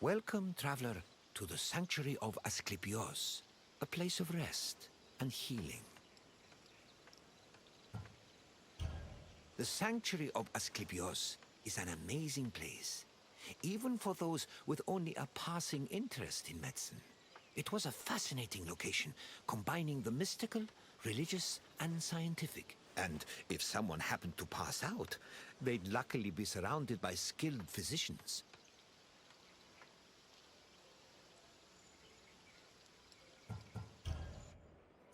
Welcome, traveler, to the sanctuary of Asklepios, a place of rest and healing. The sanctuary of Asklepios is an amazing place, even for those with only a passing interest in medicine. It was a fascinating location, combining the mystical, religious, and scientific. And if someone happened to pass out, they'd luckily be surrounded by skilled physicians.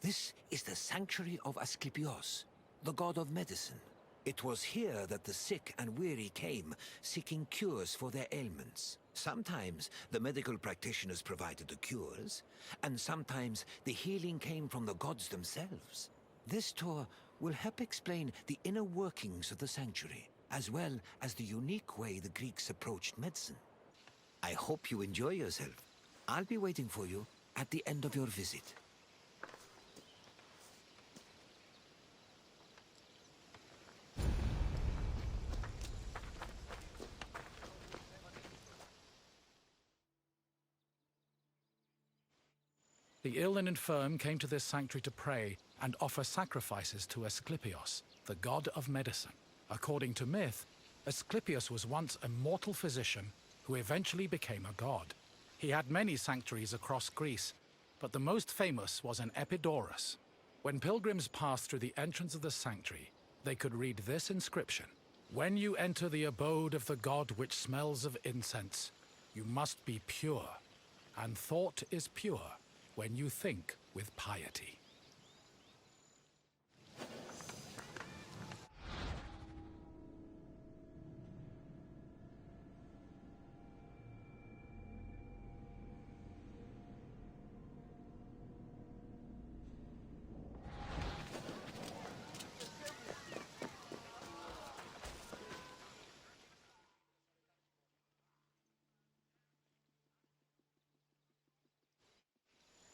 This is the sanctuary of Asklepios, the god of medicine. It was here that the sick and weary came, seeking cures for their ailments. Sometimes the medical practitioners provided the cures, and sometimes the healing came from the gods themselves. This tour will help explain the inner workings of the sanctuary, as well as the unique way the Greeks approached medicine. I hope you enjoy yourself. I'll be waiting for you at the end of your visit. The ill and infirm came to this sanctuary to pray and offer sacrifices to Asklepios, the god of medicine. According to myth, Asklepios was once a mortal physician who eventually became a god. He had many sanctuaries across Greece, but the most famous was in Epidauros. When pilgrims passed through the entrance of the sanctuary, they could read this inscription: "When you enter the abode of the god which smells of incense, you must be pure, and thought is pure when you think with piety."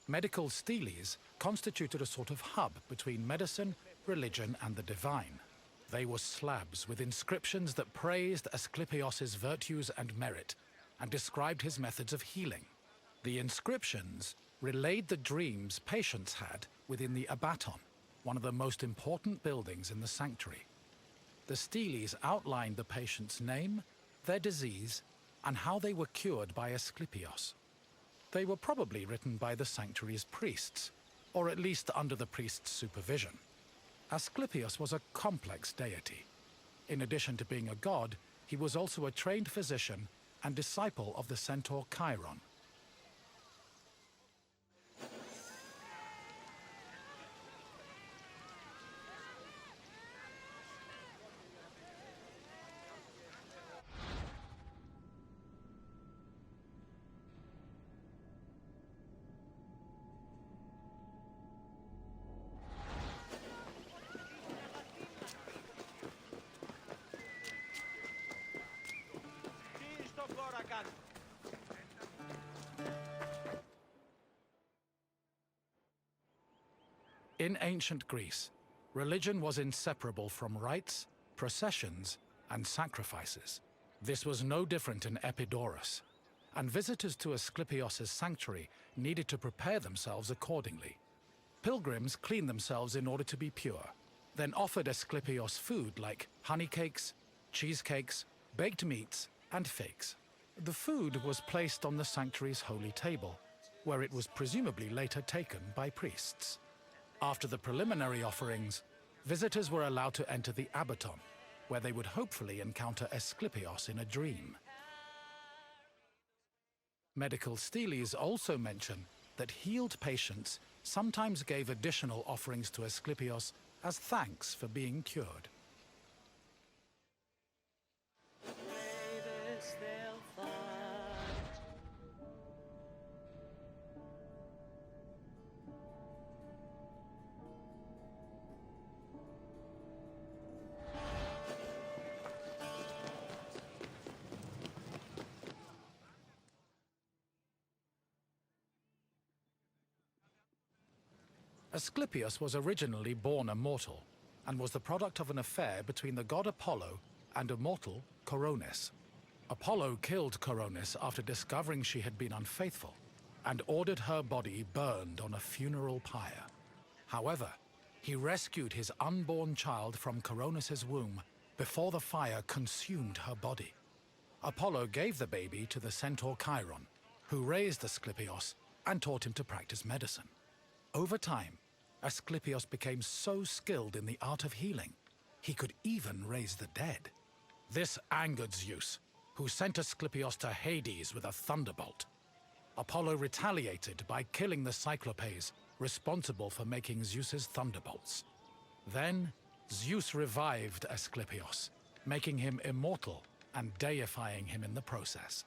Medical steles constituted a sort of hub between medicine, religion, and the divine. They were slabs with inscriptions that praised Asklepios' virtues and merit, and described his methods of healing. The inscriptions relayed the dreams patients had within the Abaton, one of the most important buildings in the sanctuary. The steles outlined the patient's name, their disease, and how they were cured by Asklepios. They were probably written by the sanctuary's priests, or at least under the priest's supervision. Asklepios was a complex deity. In addition to being a god, he was also a trained physician and disciple of the centaur Chiron. In ancient Greece, religion was inseparable from rites, processions, and sacrifices. This was no different in Epidauros, and visitors to Asklepios' sanctuary needed to prepare themselves accordingly. Pilgrims cleaned themselves in order to be pure, then offered Asklepios food like honey cakes, cheesecakes, baked meats, and figs. The food was placed on the sanctuary's holy table, where it was presumably later taken by priests. After the preliminary offerings, visitors were allowed to enter the Abaton, where they would hopefully encounter Asklepios in a dream. Medical steles also mention that healed patients sometimes gave additional offerings to Asklepios as thanks for being cured. Asklepios was originally born a mortal, and was the product of an affair between the god Apollo and a mortal, Coronis. Apollo killed Coronis after discovering she had been unfaithful, and ordered her body burned on a funeral pyre. However, he rescued his unborn child from Coronis' womb before the fire consumed her body. Apollo gave the baby to the centaur Chiron, who raised Asklepios and taught him to practice medicine. Over time, Asklepios became so skilled in the art of healing, he could even raise the dead. This angered Zeus, who sent Asklepios to Hades with a thunderbolt. Apollo retaliated by killing the Cyclopes responsible for making Zeus's thunderbolts. Then, Zeus revived Asklepios, making him immortal and deifying him in the process.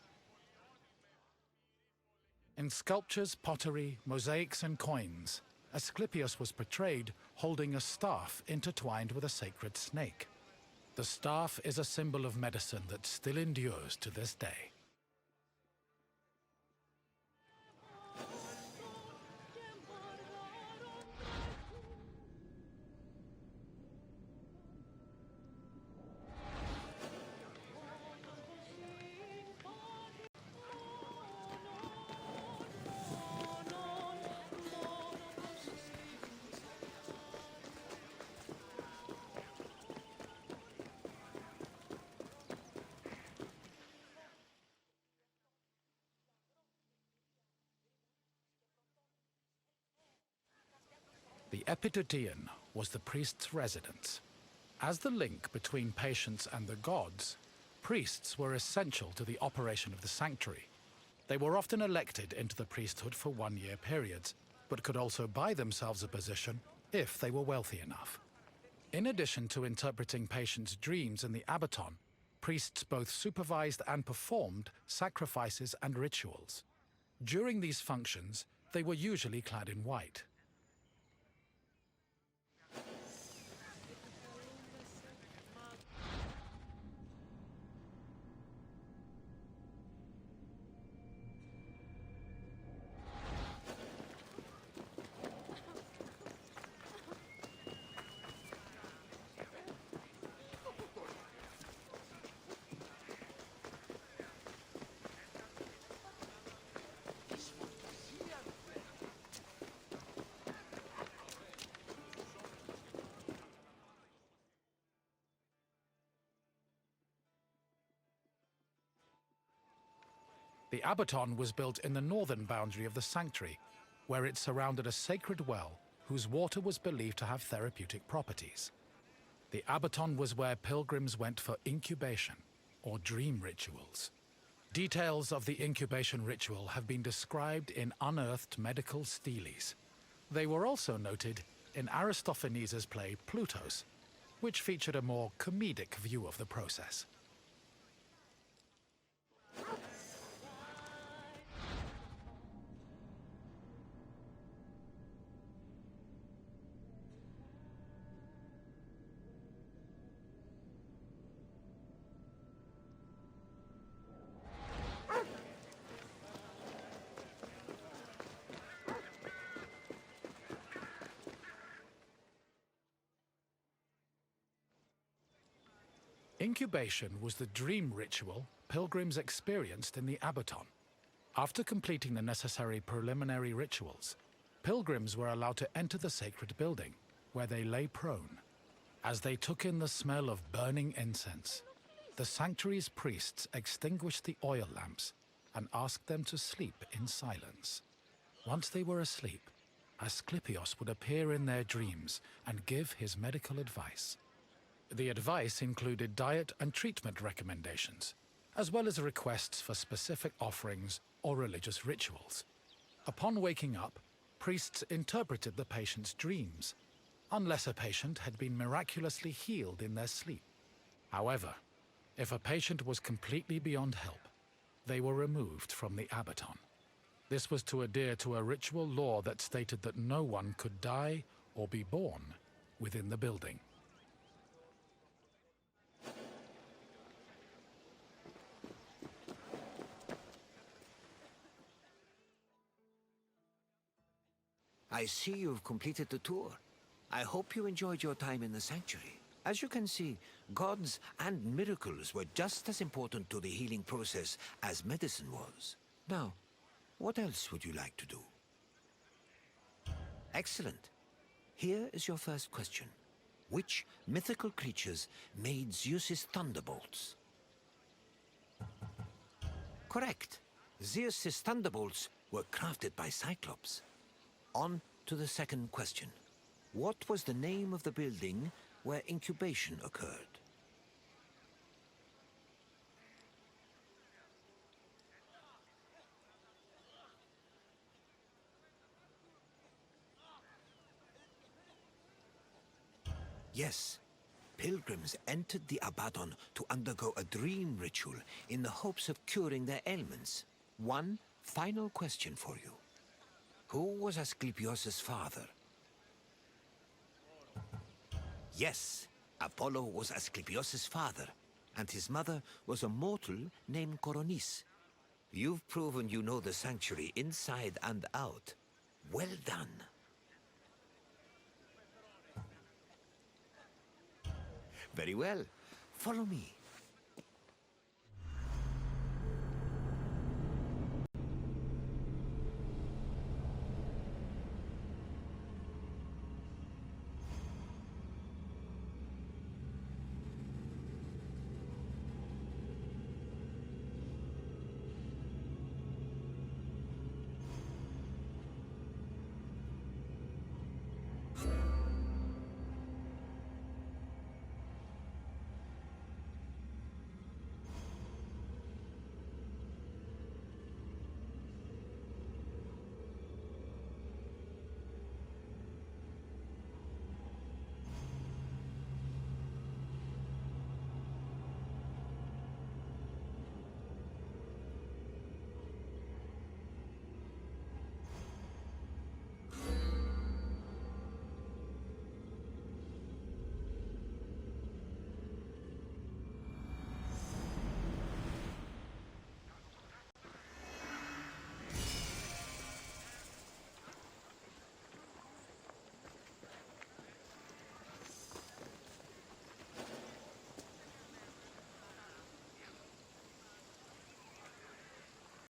In sculptures, pottery, mosaics, and coins, Asklepios was portrayed holding a staff intertwined with a sacred snake. The staff is a symbol of medicine that still endures to this day. The Epidauros was the priest's residence. As the link between patients and the gods, priests were essential to the operation of the sanctuary. They were often elected into the priesthood for one-year periods, but could also buy themselves a position if they were wealthy enough. In addition to interpreting patients' dreams in the Abaton, priests both supervised and performed sacrifices and rituals. During these functions, they were usually clad in white. The Abaton was built in the northern boundary of the sanctuary, where it surrounded a sacred well whose water was believed to have therapeutic properties. The Abaton was where pilgrims went for incubation, or dream rituals. Details of the incubation ritual have been described in unearthed medical steles. They were also noted in Aristophanes' play Plutos, which featured a more comedic view of the process. Incubation was the dream ritual pilgrims experienced in the Abaton. After completing the necessary preliminary rituals, pilgrims were allowed to enter the sacred building, where they lay prone. As they took in the smell of burning incense, the sanctuary's priests extinguished the oil lamps and asked them to sleep in silence. Once they were asleep, Asklepios would appear in their dreams and give his medical advice. The advice included diet and treatment recommendations, as well as requests for specific offerings or religious rituals. Upon waking up, priests interpreted the patient's dreams, unless a patient had been miraculously healed in their sleep. However, if a patient was completely beyond help, they were removed from the Abaton. This was to adhere to a ritual law that stated that no one could die or be born within the building. I see you've completed the tour. I hope you enjoyed your time in the sanctuary. As you can see, gods and miracles were just as important to the healing process as medicine was. Now, what else would you like to do? Excellent. Here is your first question. Which mythical creatures made Zeus's thunderbolts? Correct. Zeus's thunderbolts were crafted by Cyclops. On to the second question. What was the name of the building where incubation occurred? Yes, pilgrims entered the Abaddon to undergo a dream ritual in the hopes of curing their ailments. One final question for you. Who was Asklepios' father? Yes, Apollo was Asklepios' father, and his mother was a mortal named Coronis. You've proven you know the sanctuary inside and out. Well done. Very well. Follow me.